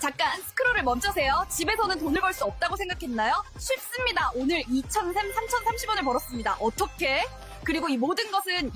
잠깐 스크롤을 멈추세요. 집에서는 돈을 벌 수 없다고 생각했나요? 쉽습니다. 오늘 3,030원을 벌었습니다. 어떻게? 그리고 이 모든 것은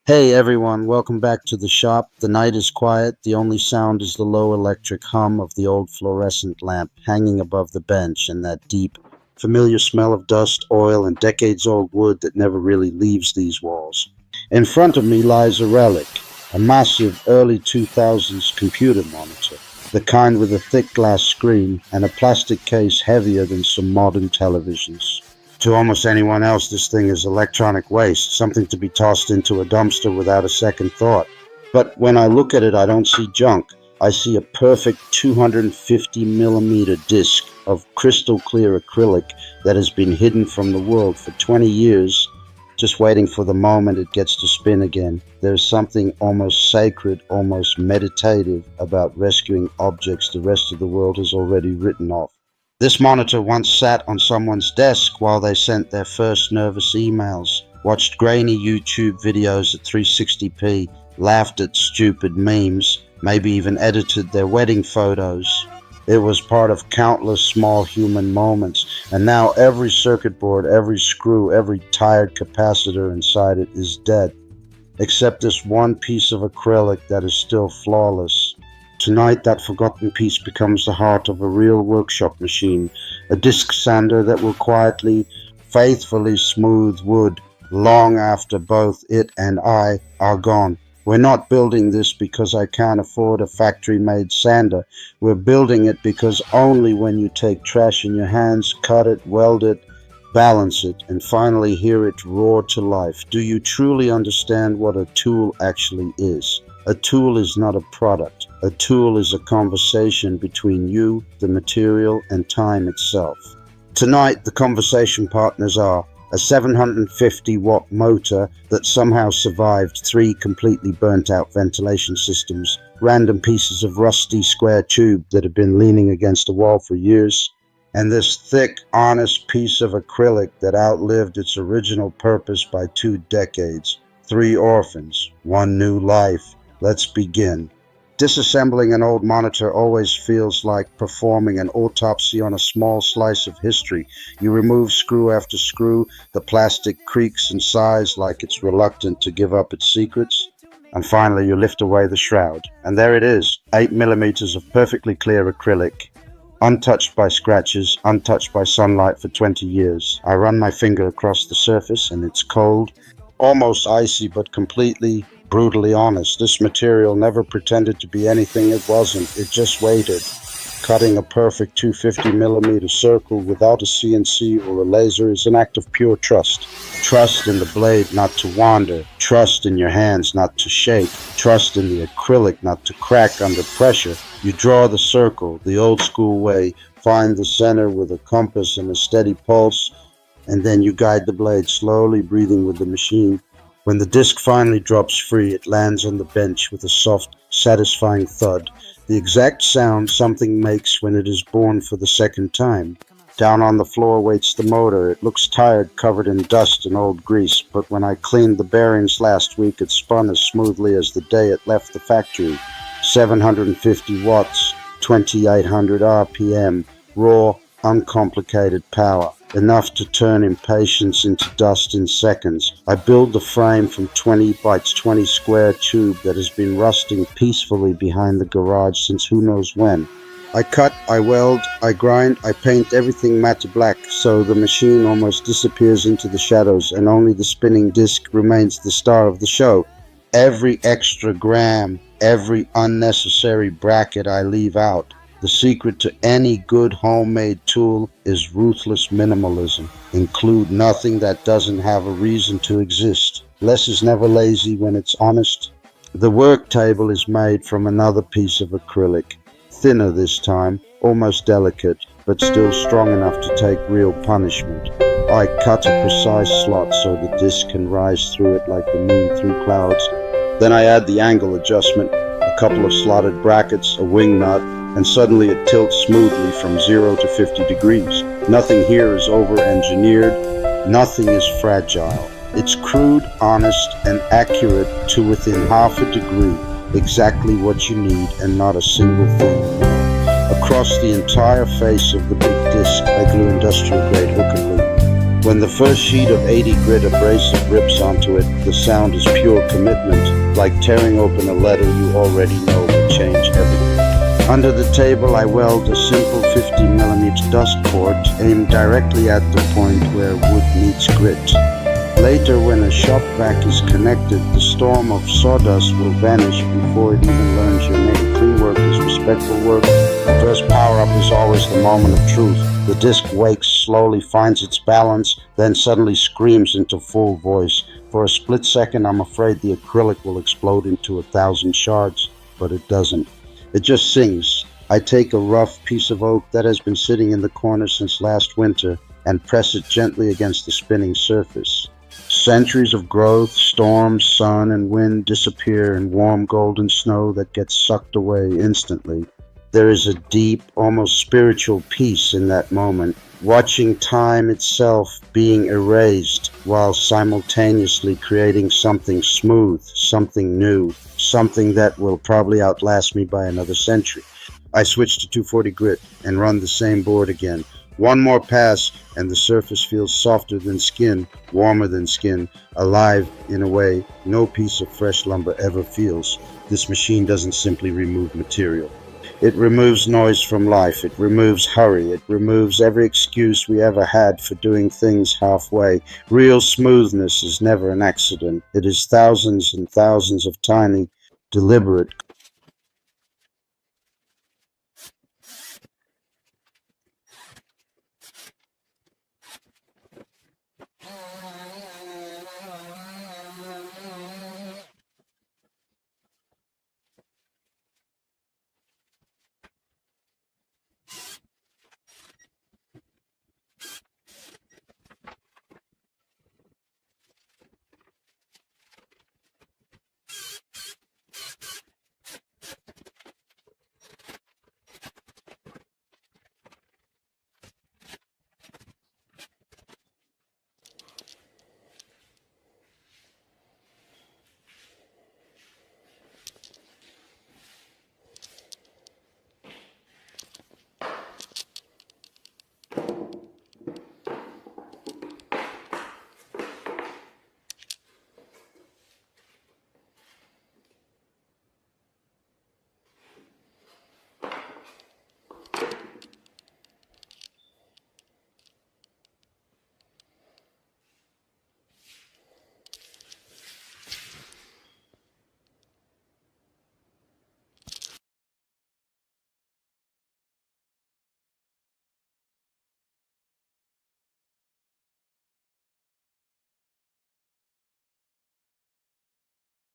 Hey everyone, welcome back to the shop. The night is quiet. The only sound is the low electric hum of the old fluorescent lamp hanging above the bench and that deep, familiar smell of dust, oil, and decades-old wood that never really leaves these walls. In front of me lies a relic, a massive early 2000s computer monitor, the kind with a thick glass screen and a plastic case heavier than some modern televisions. To almost anyone else, this thing is electronic waste, something to be tossed into a dumpster without a second thought. But when I look at it, I don't see junk. I see a perfect 250mm disc of crystal clear acrylic that has been hidden from the world for 20 years, just waiting for the moment it gets to spin again. There's something almost sacred, almost meditative about rescuing objects the rest of the world has already written off. This monitor once sat on someone's desk while they sent their first nervous emails, watched grainy YouTube videos at 360p, laughed at stupid memes, maybe even edited their wedding photos. It was part of countless small human moments, and now every circuit board, every screw, every tired capacitor inside it is dead, except this one piece of acrylic that is still flawless. Tonight, that forgotten piece becomes the heart of a real workshop machine, a disc sander that will quietly, faithfully smooth wood long after both it and I are gone. We're not building this because I can't afford a factory-made sander. We're building it because only when you take trash in your hands, cut it, weld it, balance it, and finally hear it roar to life, do you truly understand what a tool actually is. A tool is not a product. A tool is a conversation between you, the material, and time itself. Tonight, the conversation partners are a 750-watt motor that somehow survived 3 completely burnt-out ventilation systems, random pieces of rusty square tube that have been leaning against a wall for years, and this thick, honest piece of acrylic that outlived its original purpose by 2 decades. 3 orphans, 1 new life. Let's begin. Disassembling an old monitor always feels like performing an autopsy on a small slice of history. You remove screw after screw, the plastic creaks and sighs like it's reluctant to give up its secrets, and finally you lift away the shroud. And there it is, 8mm of perfectly clear acrylic, untouched by scratches, untouched by sunlight for 20 years. I run my finger across the surface and it's cold, almost icy, but completely brutally honest. This material never pretended to be anything it wasn't. It just waited, cutting a perfect 250mm circle without a CNC or a laser is an act of pure trust. Trust in the blade not to wander, trust in your hands not to shake, trust in the acrylic not to crack under pressure. You draw the circle the old school way, find the center with a compass and a steady pulse, and then you guide the blade slowly, breathing with the machine. When the disc finally drops free, it lands on the bench with a soft, satisfying thud, the exact sound something makes when it is born for the second time. Down on the floor waits the motor. It looks tired, covered in dust and old grease, but when I cleaned the bearings last week, it spun as smoothly as the day it left the factory. 750 watts, 2800 RPM, raw, uncomplicated power. Enough to turn impatience into dust in seconds. I build the frame from 20 by 20 square tube that has been rusting peacefully behind the garage since who knows when. I cut, I weld, I grind, I paint everything matte black so the machine almost disappears into the shadows and only the spinning disc remains the star of the show. Every extra gram, every unnecessary bracket I leave out. The secret to any good homemade tool is ruthless minimalism. Include nothing that doesn't have a reason to exist. Less is never lazy when it's honest. The work table is made from another piece of acrylic, thinner this time, almost delicate, but still strong enough to take real punishment. I cut a precise slot so the disc can rise through it like the moon through clouds. Then I add the angle adjustment, a couple of slotted brackets, a wing nut, and suddenly it tilts smoothly from 0 to 50 degrees. Nothing here is over-engineered, nothing is fragile. It's crude, honest, and accurate to within half a degree, exactly what you need and not a single thing. Across the entire face of the big disc, I glue industrial-grade hook and loop. When the first sheet of 80 grit abrasive rips onto it, the sound is pure commitment, like tearing open a letter you already know will change everything. Under the table, I weld a simple 50mm dust port aimed directly at the point where wood meets grit. Later, when a shop vac is connected, the storm of sawdust will vanish before it even learns your name. Clean work is respectful work. The first power-up is always the moment of truth. The disc wakes, slowly finds its balance, then suddenly screams into full voice. For a split second, I'm afraid the acrylic will explode into 1,000 shards, but it doesn't. It just sings. I take a rough piece of oak that has been sitting in the corner since last winter and press it gently against the spinning surface. Centuries of growth, storms, sun, and wind disappear in warm golden snow that gets sucked away instantly. There is a deep, almost spiritual peace in that moment, watching time itself being erased while simultaneously creating something smooth, something new, something that will probably outlast me by another century. I switch to 240 grit and run the same board again. One more pass and the surface feels softer than skin, warmer than skin, alive in a way no piece of fresh lumber ever feels. This machine doesn't simply remove material. It removes noise from life. It removes hurry. It removes every excuse we ever had for doing things halfway. Real smoothness is never an accident. It is thousands and thousands of tiny, deliberate